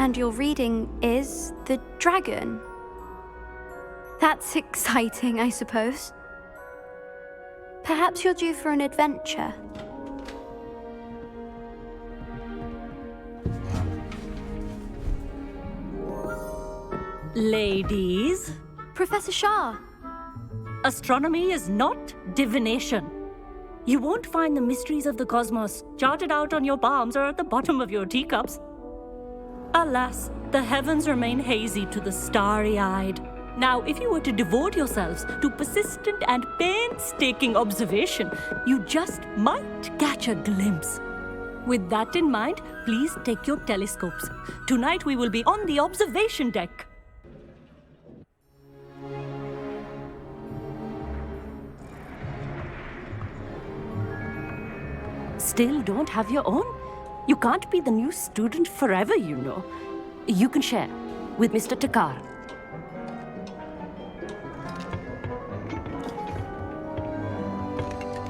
And your reading is the dragon. That's exciting, I suppose. Perhaps you're due for an adventure. Ladies, Professor Shah. astronomy is not divination. You won't find the mysteries of the cosmos charted out on your palms or at the bottom of your teacups. Alas, the heavens remain hazy to the starry-eyed. Now, if you were to devote yourselves to persistent and painstaking observation, you just might catch a glimpse. With that in mind, please take your telescopes. Tonight we will be on the observation deck. Still don't have your own? You can't be the new student forever, you know. You can share with Mr. Takar.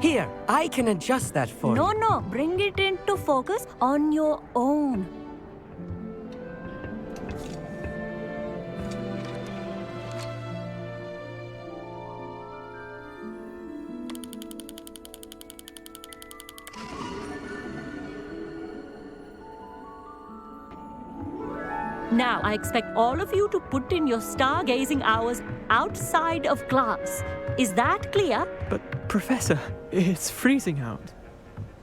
Here, I can adjust that for you. No, bring it into focus on your own. Now, I expect all of you to put in your stargazing hours outside of class. Is that clear? But, Professor, it's freezing out.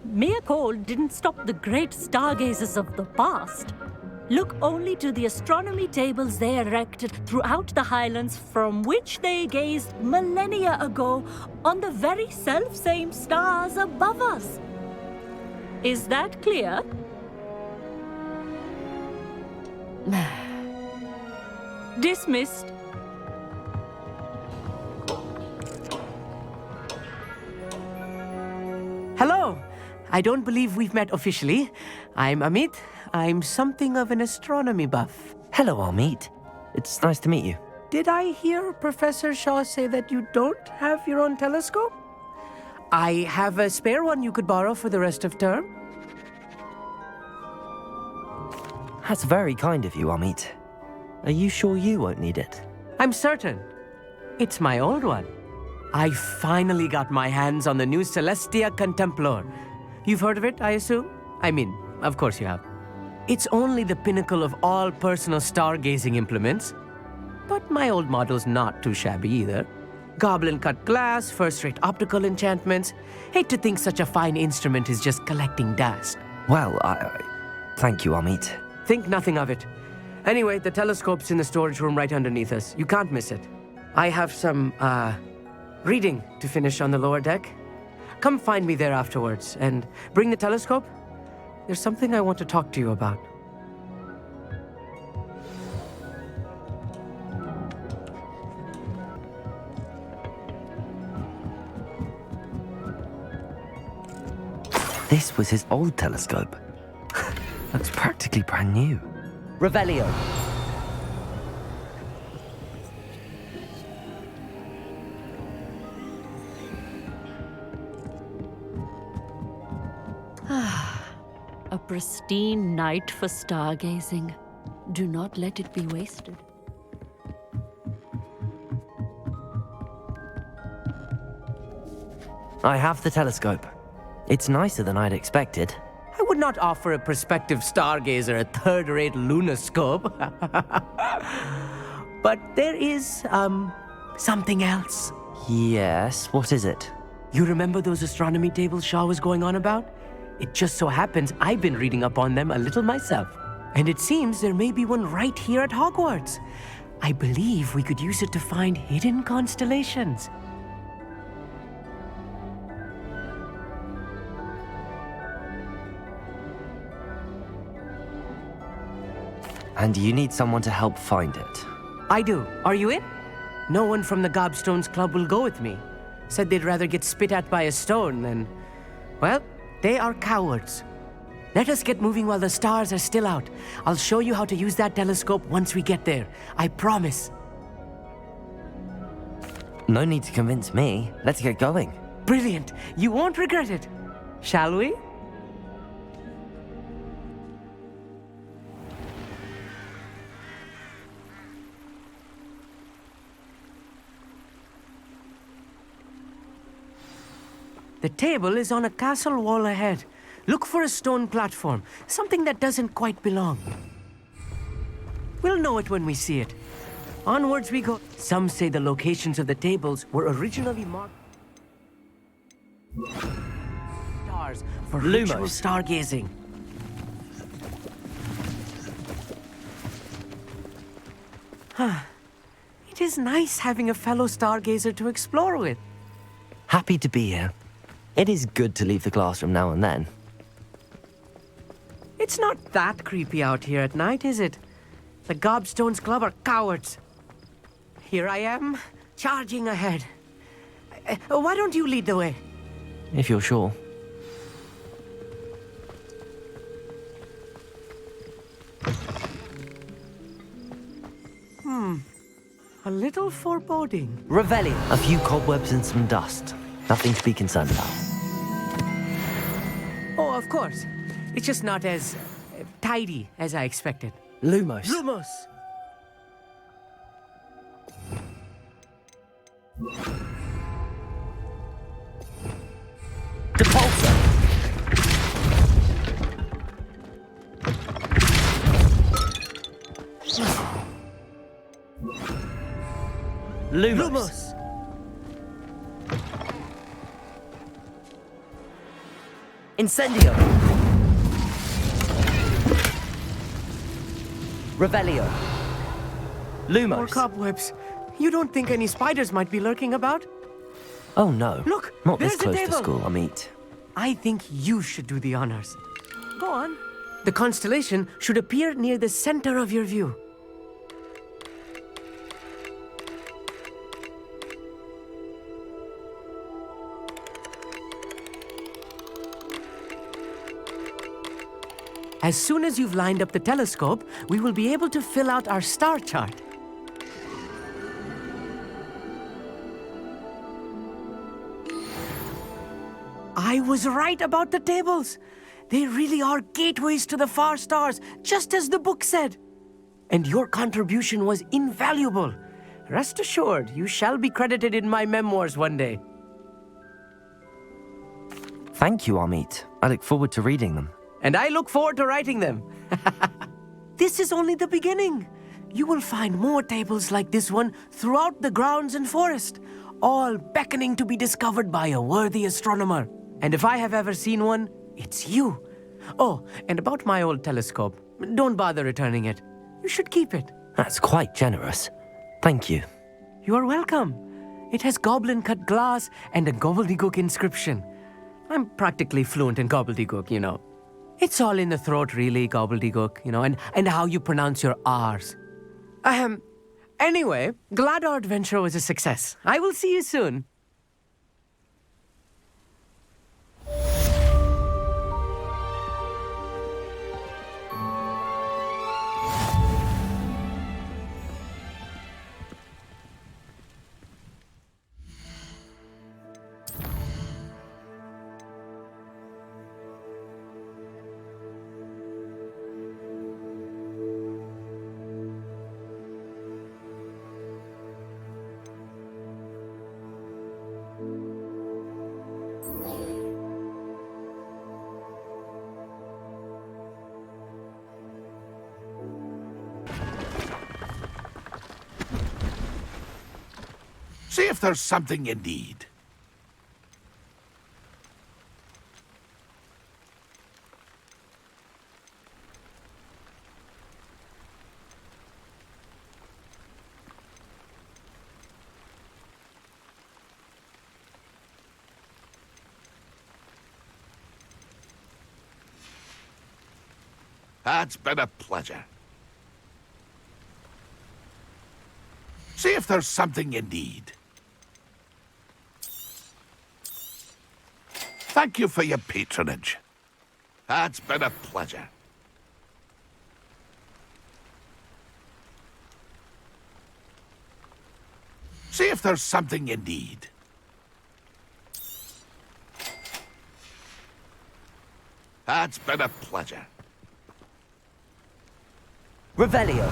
Mere cold didn't stop the great stargazers of the past. Look only to the astronomy tables they erected throughout the highlands from which they gazed millennia ago on the very self-same stars above us. Is that clear? Dismissed. Hello. I don't believe we've met officially. I'm Amit. I'm something of an astronomy buff. Hello, Amit. It's nice to meet you. Did I hear Professor Shaw say that you don't have your own telescope? I have a spare one you could borrow for the rest of term. That's very kind of you, Amit. Are you sure you won't need it? I'm certain. It's my old one. I finally got my hands on the new Celestia Contemplor. You've heard of it, I assume? I mean, of course you have. It's only the pinnacle of all personal stargazing implements. But my old model's not too shabby either. Goblin-cut glass, first-rate optical enchantments. Hate to think such a fine instrument is just collecting dust. Well, thank you, Amit. Think nothing of it. Anyway, the telescope's in the storage room right underneath us. You can't miss it. I have some, reading to finish on the lower deck. Come find me there afterwards, and bring the telescope. There's something I want to talk to you about. This was his old telescope. Looks practically brand new. Revelio. A pristine night for stargazing. Do not let it be wasted. I have the telescope. It's nicer than I'd expected. I would not offer a prospective stargazer a third-rate lunoscope. But there is, something else. Yes, what is it? You remember those astronomy tables Shaw was going on about? It just so happens I've been reading up on them a little myself. And it seems there may be one right here at Hogwarts. I believe we could use it to find hidden constellations. And you need someone to help find it. I do. Are you in? No one from the Gobstones Club will go with me. Said they'd rather get spit at by a stone than... Well, They are cowards. Let us get moving while the stars are still out. I'll show you how to use that telescope once we get there. I promise. No need to convince me. Let's get going. Brilliant. You won't regret it. Shall we? The table is on a castle wall ahead. Look for a stone platform, something that doesn't quite belong. We'll know it when we see it. Onwards we go. Some say the locations of the tables were originally marked stars for ritual Lumos. stargazing. It is nice having a fellow stargazer to explore with. Happy to be here. It is good to leave the classroom now and then. It's not that creepy out here at night, is it? The Gobstones Club are cowards. Here I am, charging ahead. Why don't you lead the way? If you're sure. A little foreboding. Revelio. A few cobwebs and some dust. Nothing to be concerned about. Oh, of course. It's just not as tidy as I expected. Lumos. Lumos! Depulso. Lumos. Incendio. Revelio. Lumos. More cobwebs. You don't think any spiders might be lurking about? Oh no. Look, Not there's this the close to table. school, Amit. I think you should do the honors. Go on. The constellation should appear near the center of your view. As soon as you've lined up the telescope, we will be able to fill out our star chart. I was right about the tables. They really are gateways to the far stars, just as the book said. And your contribution was invaluable. Rest assured, you shall be credited in my memoirs one day. Thank you, Amit. I look forward to reading them. And I look forward to writing them. This is only the beginning. You will find more tables like this one throughout the grounds and forest, all beckoning to be discovered by a worthy astronomer. And if I have ever seen one, it's you. Oh, and about my old telescope, don't bother returning it. You should keep it. That's quite generous. Thank you. You are welcome. It has goblin-cut glass and a gobbledygook inscription. I'm practically fluent in gobbledygook, you know. It's all in the throat, really, gobbledygook, you know, and how you pronounce your R's. Anyway, glad our adventure was a success. I will see you soon. See if there's something you need. It's been a pleasure. See if there's something you need. Thank you for your patronage. It's been a pleasure. See if there's something you need. It's been a pleasure. Revelio.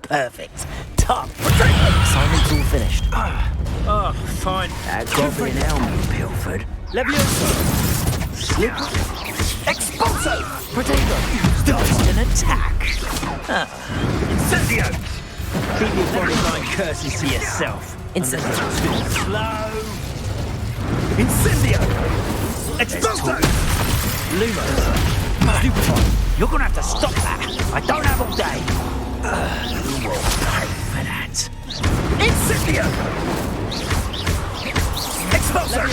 Perfect. Top. Assignment's all finished. Oh, fine. That goblin helmet you pilfered. Levioso. Slip. Expulso. Potato. Dodged an attack. Incendio! Keep your borderline curses to yourself. Incendio. Slow. Incendio! Expulso! Lumos. Stupefy. You're gonna have to stop that. I don't have all day. You will pay for that. Incendio! Expulso!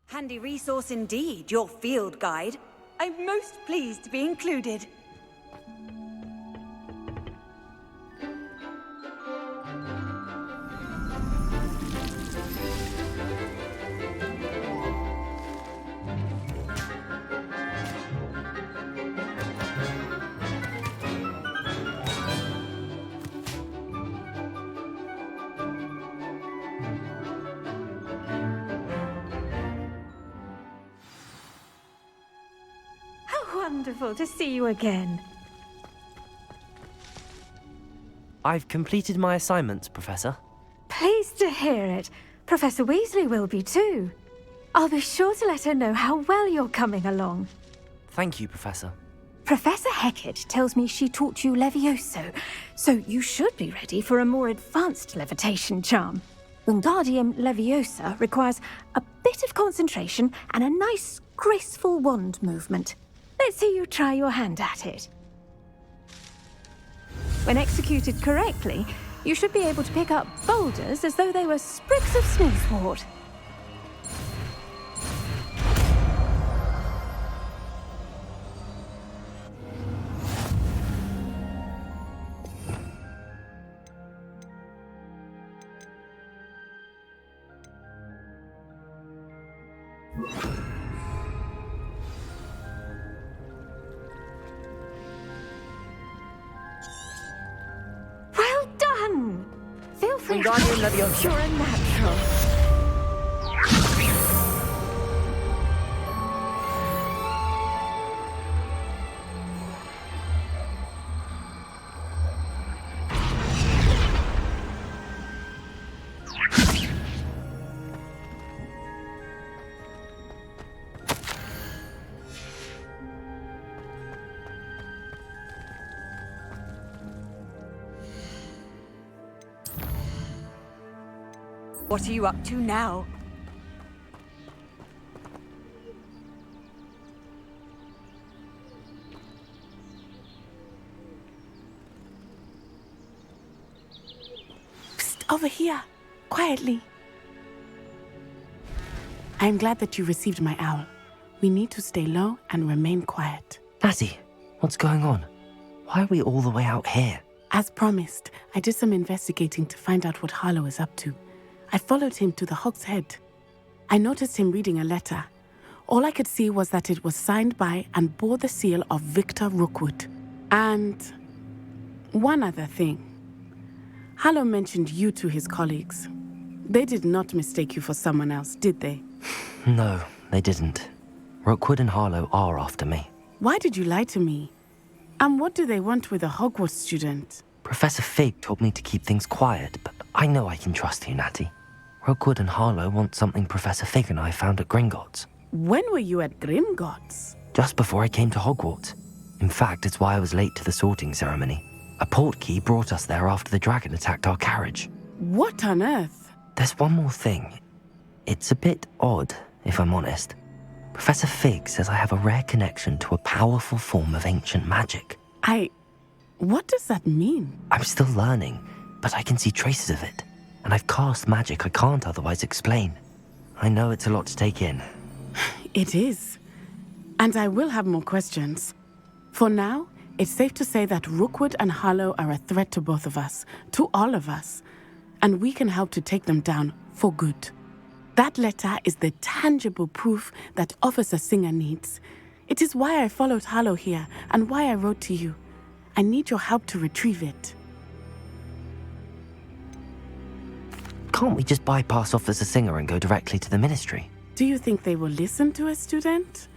Handy resource indeed, your field guide. I'm most pleased to be included. Wonderful to see you again. I've completed my assignments, Professor. Pleased to hear it. Professor Weasley will be too. I'll be sure to let her know how well you're coming along. Thank you, Professor. Professor Hecat tells me she taught you Levioso, so you should be ready for a more advanced levitation charm. Wingardium Leviosa requires a bit of concentration and a nice, graceful wand movement. Let's see you try your hand at it. When executed correctly, you should be able to pick up boulders as though they were sprigs of smoothwort. Feel free to you're a natural. What are you up to now? Psst, over here, quietly. I'm glad that you received my owl. We need to stay low and remain quiet. Natty, what's going on? Why are we all the way out here? As promised, I did some investigating to find out what Harlow is up to. I followed him to the Hog's Head. I noticed him reading a letter. All I could see was that it was signed by and bore the seal of Victor Rookwood. And one other thing. Harlow mentioned you to his colleagues. They did not mistake you for someone else, did they? No, they didn't. Rookwood and Harlow are after me. Why did you lie to me? And what do they want with a Hogwarts student? Professor Fig told me to keep things quiet, but I know I can trust you, Natty. Rookwood and Harlow want something Professor Fig and I found at Gringotts. When were you at Gringotts? Just before I came to Hogwarts. In fact, it's why I was late to the sorting ceremony. A portkey brought us there after the dragon attacked our carriage. What on earth? There's one more thing. It's a bit odd, if I'm honest. Professor Fig says I have a rare connection to a powerful form of ancient magic. What does that mean? I'm still learning, but I can see traces of it. And I've cast magic I can't otherwise explain. I know it's a lot to take in. It is. And I will have more questions. For now, it's safe to say that Rookwood and Harlow are a threat to both of us, to all of us. And we can help to take them down for good. That letter is the tangible proof that Officer Singer needs. It is why I followed Harlow here and why I wrote to you. I need your help to retrieve it. Can't we just bypass Officer Singer and go directly to the Ministry? Do you think they will listen to a student?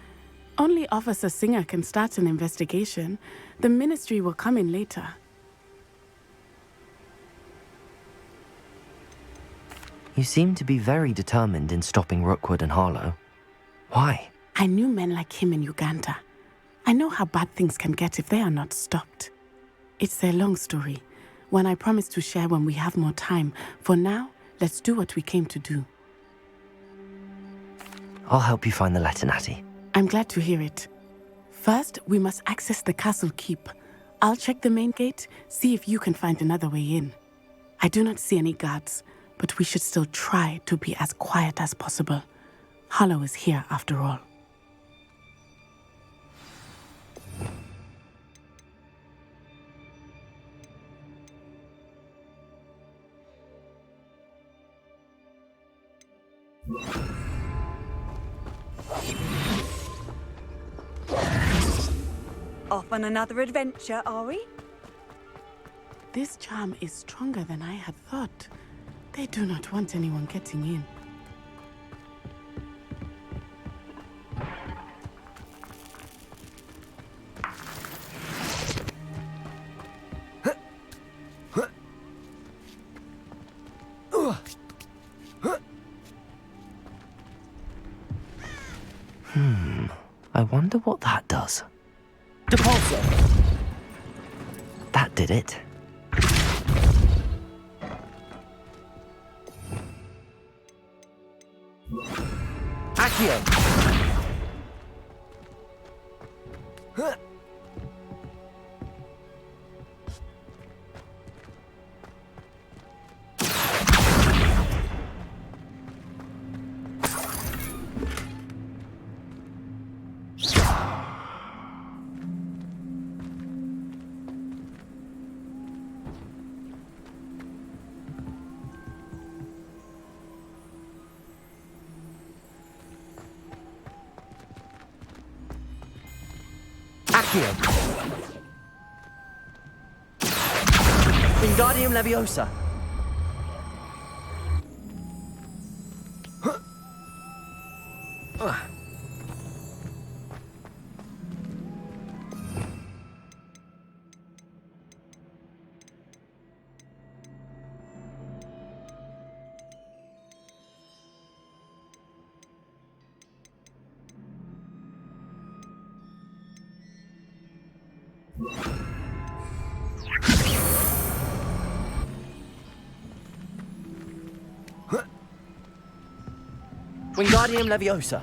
Only Officer Singer can start an investigation. The Ministry will come in later. You seem to be very determined in stopping Rookwood and Harlow. Why? I knew men like him in Uganda. I know how bad things can get if they are not stopped. It's a long story, one I promise to share when we have more time. For now, let's do what we came to do. I'll help you find the letter, Natty. I'm glad to hear it. First, we must access the castle keep. I'll check the main gate, see if you can find another way in. I do not see any guards, but we should still try to be as quiet as possible. Harlow is here after all. Off on another adventure, are we? This charm is stronger than I had thought. They do not want anyone getting in. I wonder what that does. Depulso! That did it. Accio! Wingardium Leviosa. Wingardium Leviosa.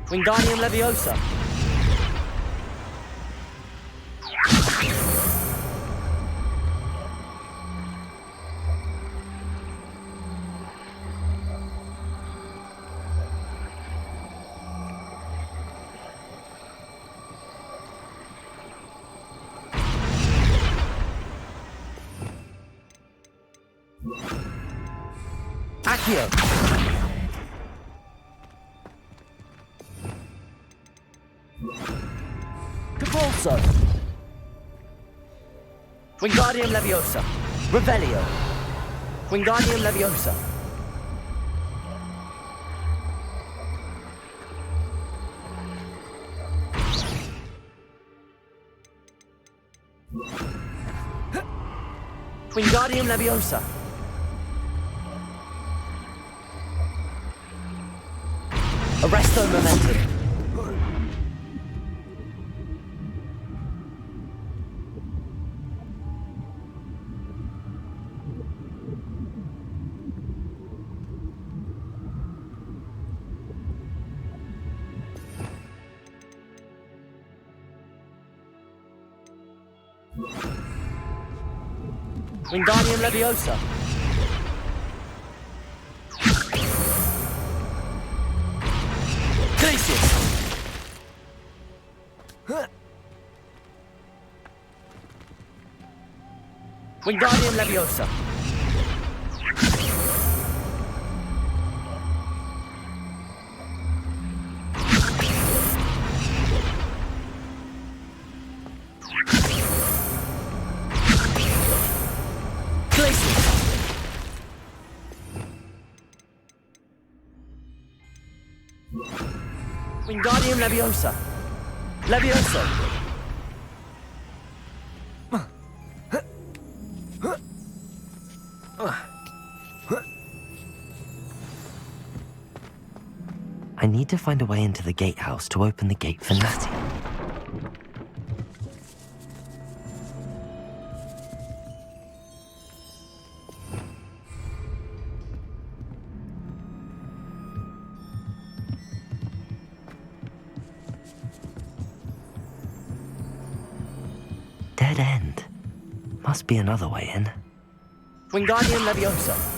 Wingardium Leviosa. Accio. Depulso! Wingardium Leviosa! Revelio! Wingardium Leviosa! Wingardium Leviosa! Arresto Momentum! Wingardium Leviosa! Glacius! Wingardium Leviosa! Wingardium Leviosa! Levioso! I need to find a way into the gatehouse to open the gate for Natty. Dead end. Must be another way in. Wingardium Leviosa!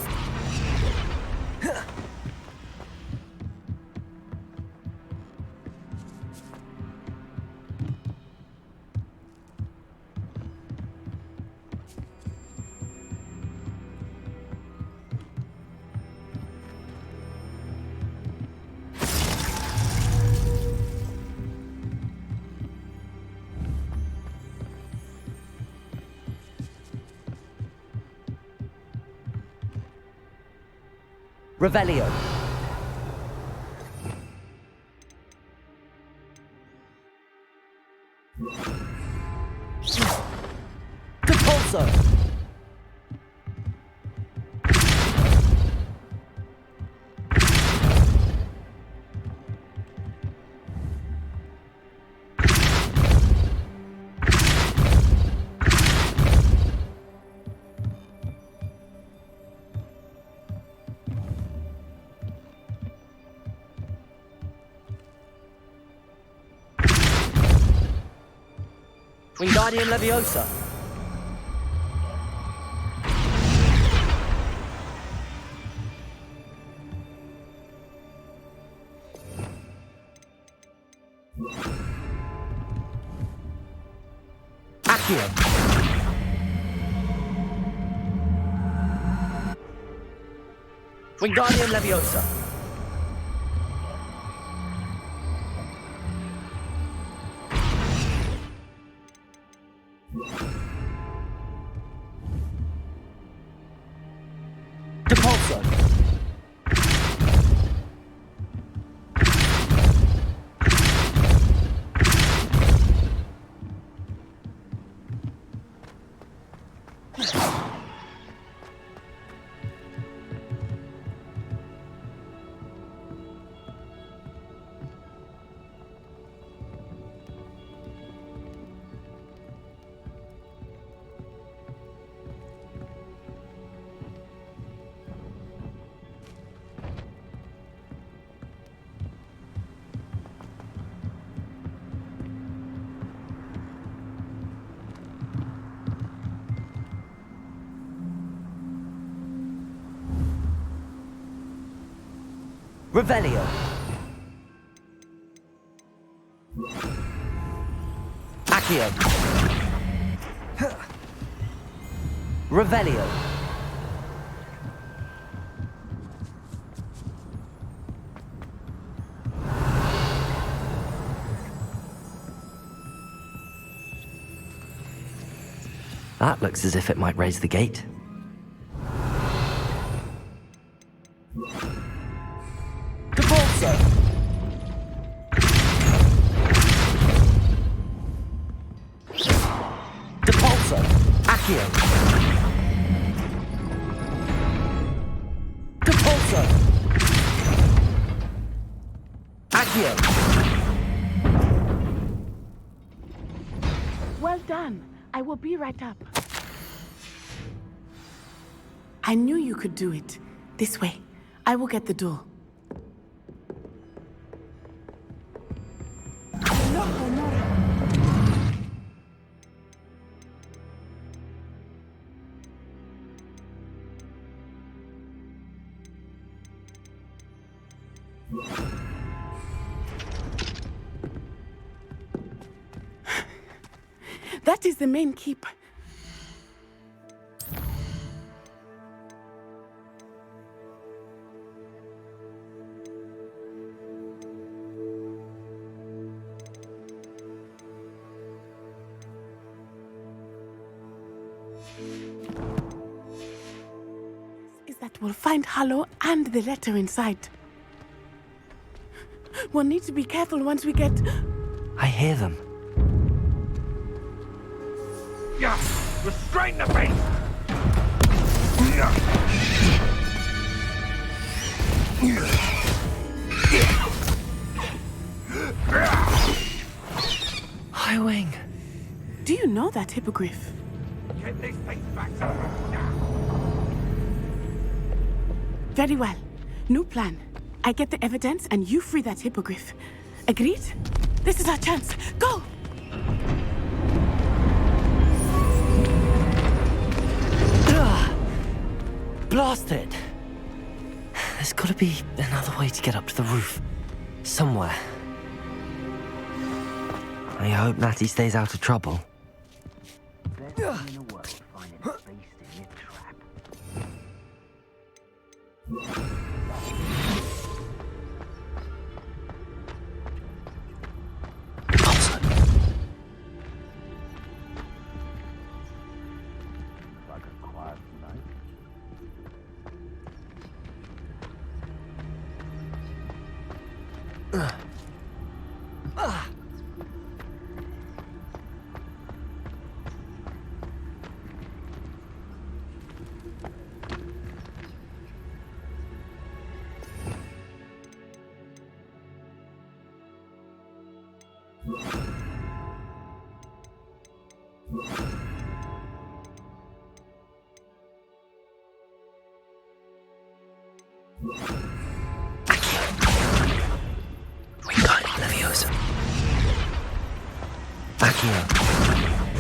Revelio! Depulso! Wingardium Leviosa! Accio! Wingardium Leviosa! Depulso! Revelio! Accio! Revelio! That looks as if it might raise the gate. Depulso! Depulso! Accio! Depulso! Accio! Well done. I will be right up. I knew you could do it. This way. I will get the door. That is the main keep. Is that we'll find Harlow and the letter inside. We'll need to be careful once we get... I hear them. Yeah! Restrain the beast! Highwing! Do you know that hippogriff? Get this thing back to now! Very well. New plan. I get the evidence and you free that hippogriff. Agreed? This is our chance. Go! Blast it! There's gotta be another way to get up to the roof. Somewhere. I hope Natty stays out of trouble.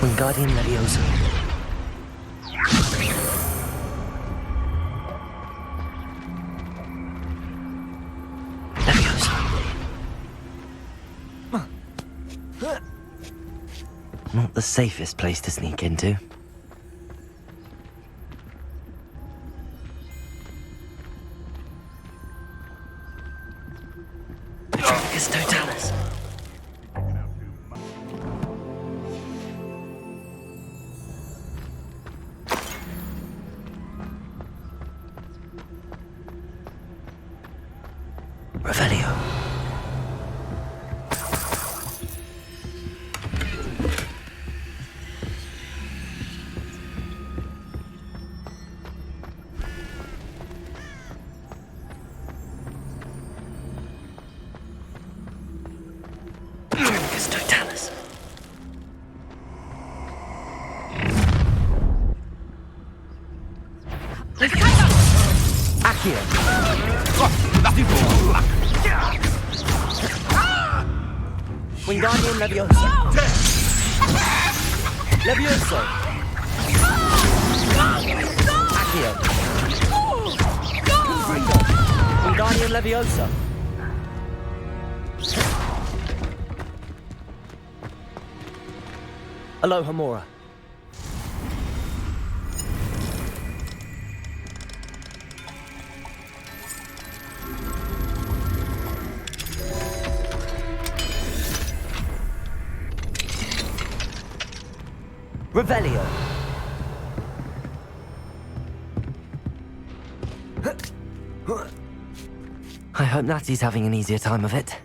Wingardium Leviosa. Leviosa. Not the safest place to sneak into. Petricus Totalis. Revelio. Petricus Totalis. Accio. Nothing but luck! Wingardium Leviosa. Levioso. Accio. Wingardium Leviosa. Aloha Mora. Revelio. I hope Natty's having an easier time of it.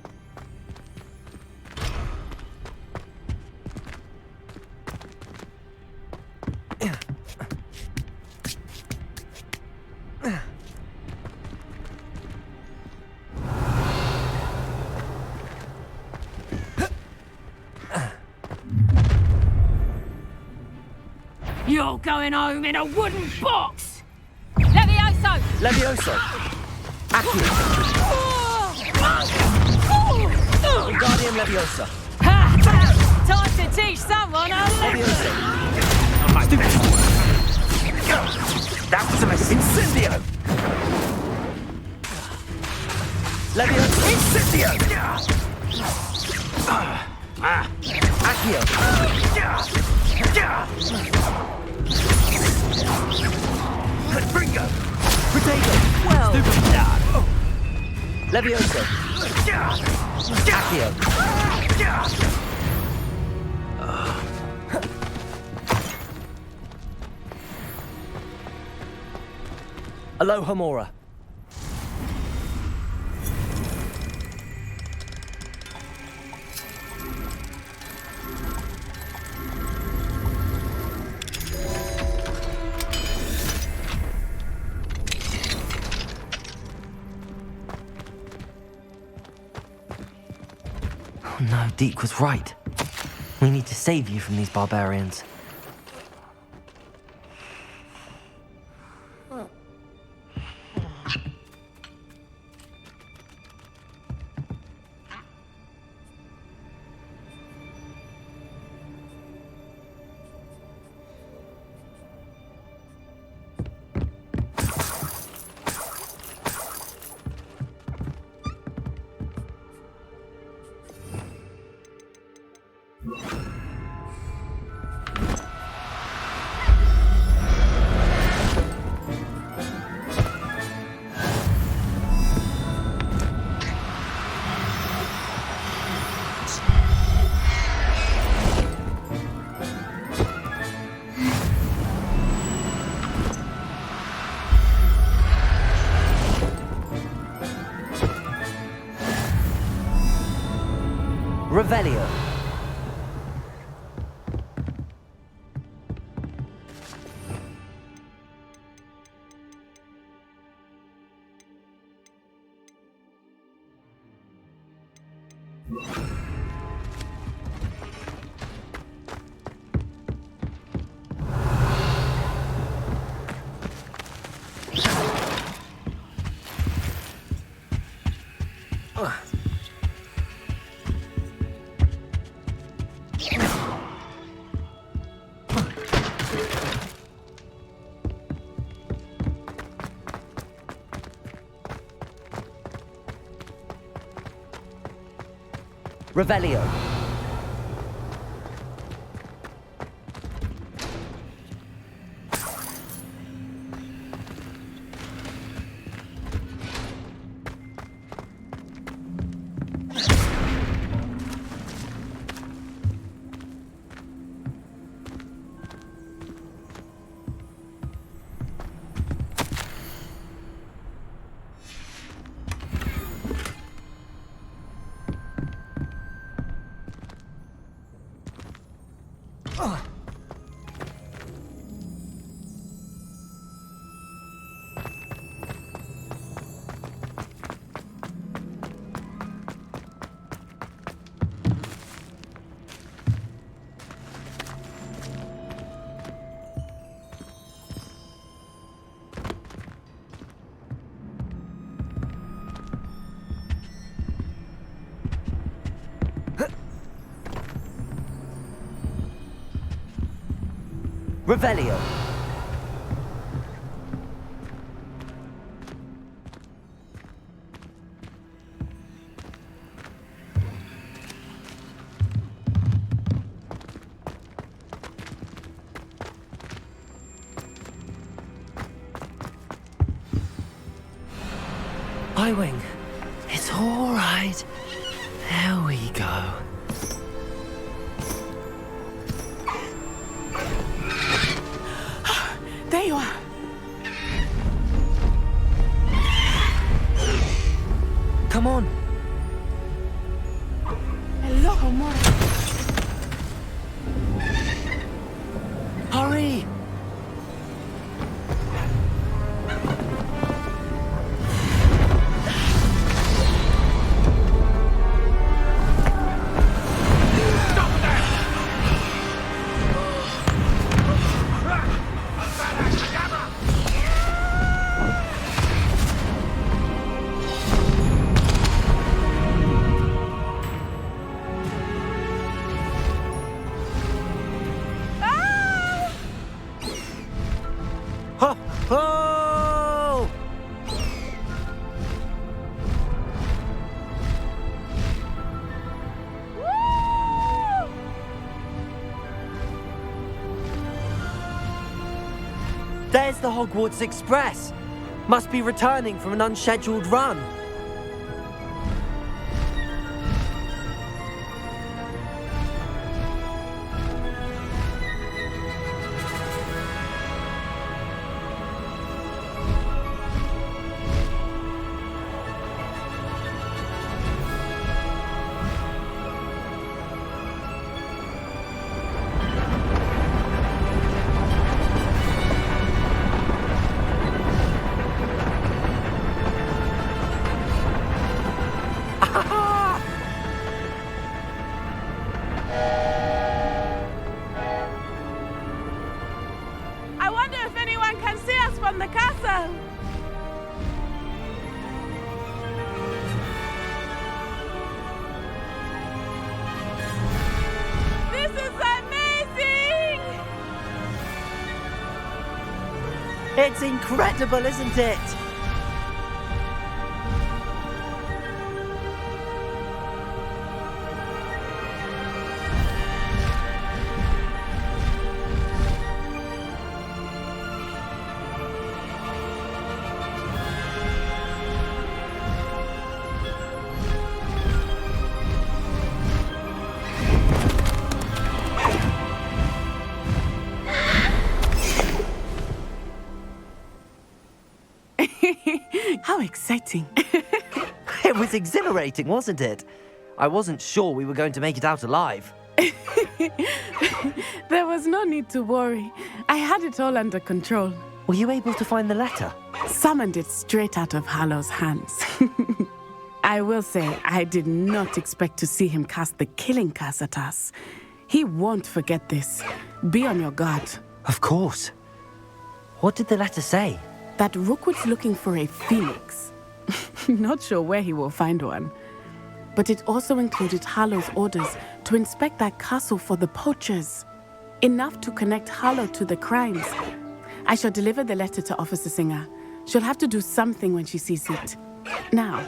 You're going home in a wooden box! Levioso! Levioso! Accio! Wingardium Leviosa! Time to teach someone a lesson! That was a mess! Incendio! Leviosa! Incendio! Accio! Bringo! Potato! Well done! Levioso! Accio! Aloha Mora. Oh no, Deke was right. We need to save you from these barbarians. Revelio. Revelio. Revelio. I-Wing. It's all right. There we go. There you are. Come on. Hello, amor. Hurry! Ho! Ho! There's the Hogwarts Express. Must be returning from an unscheduled run. I wonder if anyone can see us from the castle. This is amazing! It's incredible, isn't it? How exciting. It was exhilarating, wasn't it? I wasn't sure we were going to make it out alive. There was no need to worry. I had it all under control. Were you able to find the letter? Summoned it straight out of Hallow's hands. I will say, I did not expect to see him cast the killing curse at us. He won't forget this. Be on your guard. Of course. What did the letter say? That Rookwood's looking for a phoenix. Not sure where he will find one. But it also included Hallow's orders to inspect that castle for the poachers. Enough to connect Hallow to the crimes. I shall deliver the letter to Officer Singer. She'll have to do something when she sees it. Now,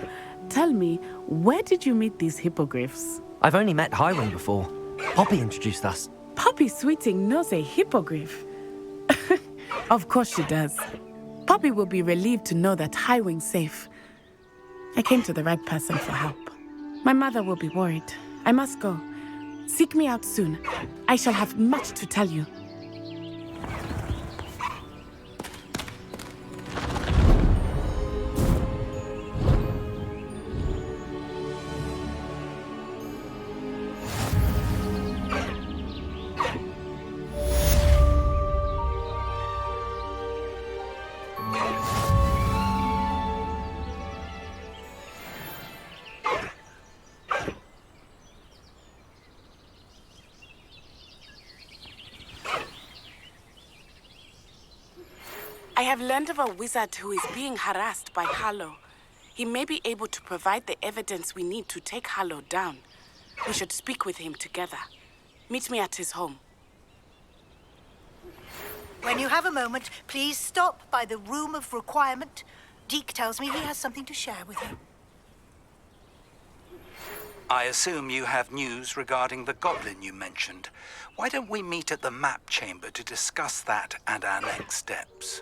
tell me, where did you meet these hippogriffs? I've only met Highwing before. Poppy introduced us. Poppy Sweeting knows a hippogriff. Of course she does. Poppy will be relieved to know that Highwing's safe. I came to the right person for help. My mother will be worried. I must go. Seek me out soon. I shall have much to tell you. I have learned of a wizard who is being harassed by Hallow. He may be able to provide the evidence we need to take Hallow down. We should speak with him together. Meet me at his home. When you have a moment, please stop by the Room of Requirement. Deke tells me he has something to share with you. I assume you have news regarding the goblin you mentioned. Why don't we meet at the map chamber to discuss that and our next steps?